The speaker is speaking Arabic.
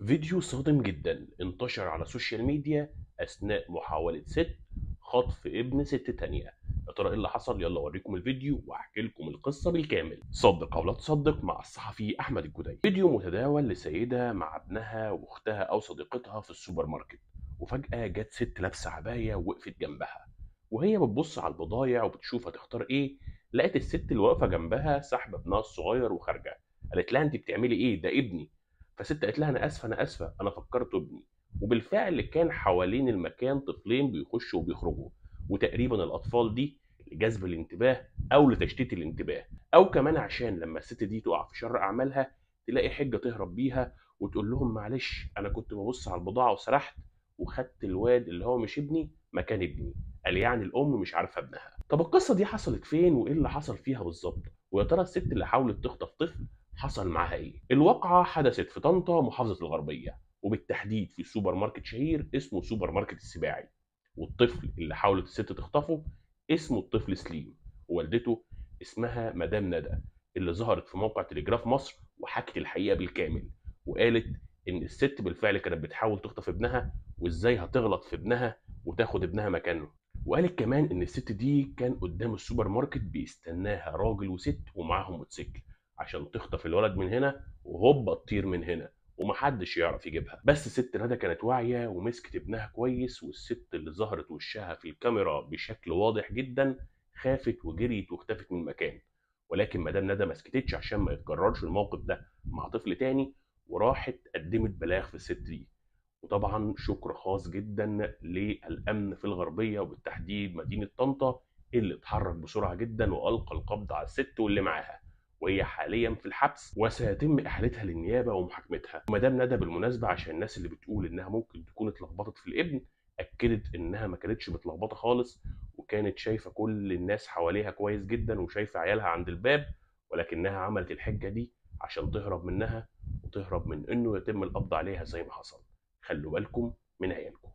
فيديو صادم جدا انتشر على السوشيال ميديا أثناء محاولة ست خطف ابن ست تانية. يا ترى ايه اللي حصل؟ يلا اوريكم الفيديو واحكي لكم القصة بالكامل. صدق او لا تصدق مع الصحفي احمد الجدي. فيديو متداول لسيدة مع ابنها واختها او صديقتها في السوبر ماركت، وفجأة جت ست لابسة عباية ووقفت جنبها، وهي بتبص على البضايع وبتشوف هتختار ايه. لقت الست اللي واقفة جنبها ساحبة ابنها الصغير وخارجة. قالت لها انت بتعملي ايه؟ ده ابني. فست قالت لها انا اسفه انا اسفه انا فكرت ابني. وبالفعل كان حوالين المكان طفلين بيخشوا وبيخرجوا، وتقريبا الاطفال دي لجذب الانتباه او لتشتيت الانتباه، او كمان عشان لما الست دي تقع في شر اعمالها تلاقي حجه تهرب بيها وتقول لهم معلش انا كنت ببص على البضاعه وسرحت وخدت الواد اللي هو مش ابني مكان ابني. قال يعني الام مش عارفه ابنها. طب القصه دي حصلت فين وايه اللي حصل فيها بالظبط؟ ويا ترى الست اللي حاولت تخطف طفل حصل معاها ايه؟ الواقعة حدثت في طنطا محافظة الغربية، وبالتحديد في سوبر ماركت شهير اسمه سوبر ماركت السباعي. والطفل اللي حاولت الست تخطفه اسمه الطفل سليم، ووالدته اسمها مدام ندى، اللي ظهرت في موقع تلجراف مصر وحكت الحقيقة بالكامل، وقالت إن الست بالفعل كانت بتحاول تخطف ابنها، وإزاي هتغلط في ابنها وتاخد ابنها مكانه. وقالت كمان إن الست دي كان قدام السوبر ماركت بيستناها راجل وست ومعاهم موتوسيكل عشان تخطف الولد من هنا وهوبا تطير من هنا ومحدش يعرف يجيبها. بس ست ندى كانت واعية ومسكت ابنها كويس، والست اللي ظهرت وشها في الكاميرا بشكل واضح جدا خافت وجريت واختفت من المكان. ولكن مدام ندى ما سكتتش عشان ما يتكررش الموقف ده مع طفل تاني، وراحت قدمت بلاغ في الست دي. وطبعا شكر خاص جدا للامن في الغربيه وبالتحديد مدينه طنطا، اللي اتحرك بسرعه جدا والقى القبض على الست واللي معاها، وهي حاليا في الحبس وسيتم احالتها للنيابه ومحاكمتها. ومدام ندى بالمناسبه عشان الناس اللي بتقول انها ممكن تكون اتلخبطت في الابن، اكدت انها ما كانتش متلخبطه خالص، وكانت شايفه كل الناس حواليها كويس جدا وشايفه عيالها عند الباب، ولكنها عملت الحجه دي عشان تهرب منها وتهرب من انه يتم القبض عليها زي ما حصل. خلوا بالكم من عيالكم.